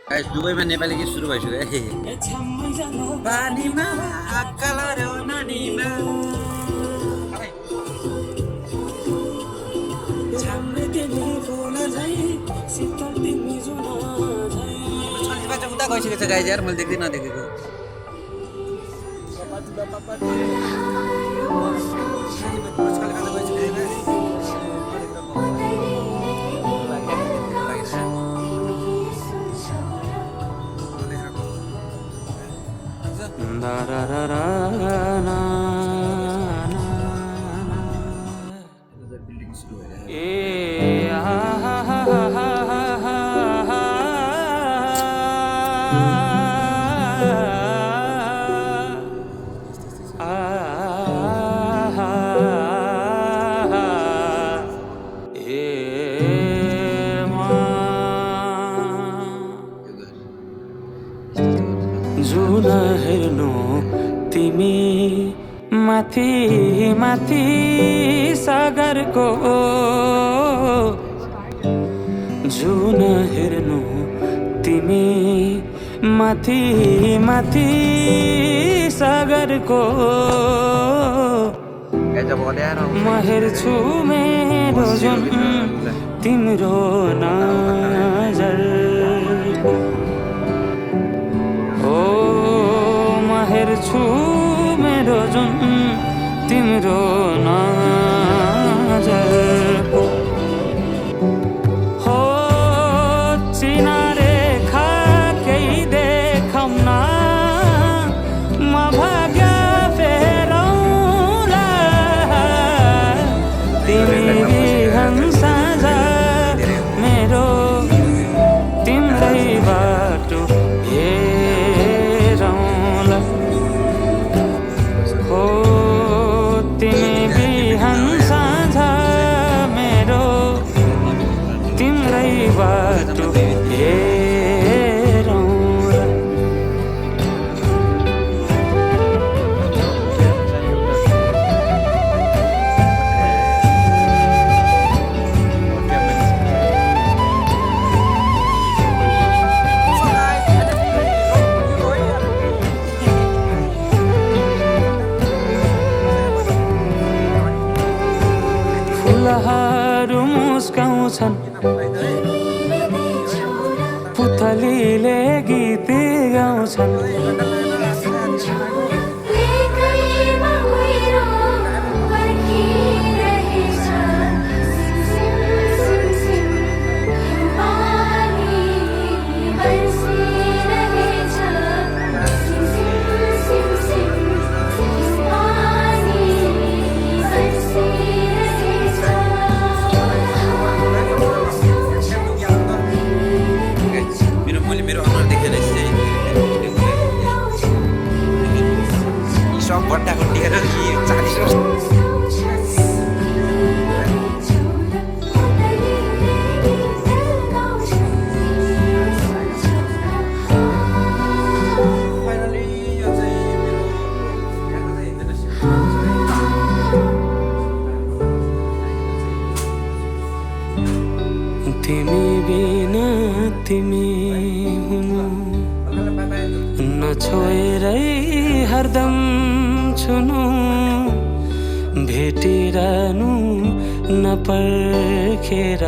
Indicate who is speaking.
Speaker 1: guys दुबईमा Nepali गीत सुरु भइसक्यो पानीमा आक्कल र्याउ नानीमा उता गइसकेको छ गाइस यार मैले देख्दै नदेखेको
Speaker 2: जुन हेर्नु तिमी माथि माथि सागरको जुन हेर्नु तिमी माथि माथि सागरको म हेर्छु मेरो जुन तिम्रो नजर हेर्छु मेरो जुन तिम्रो नजर हो चिनारे खा केही देखाउन म भाग्य फेरौँला तिमी बिहान साँझ मेरो तिम्रै बाटो तिमी बिहान साँझ मेरो तिम्रै बाटो हेरौँला फुलहरू मुस्काउँछन् पुतलीले गीत गाउँछन्
Speaker 1: मेरो अनुहार देखेर सब बट्टाको टिकेर 40 वर्ष
Speaker 2: तिमी बिना तिमी हुनु नछोएरै हरदम छुनु भेटिरहनु नपर्खेर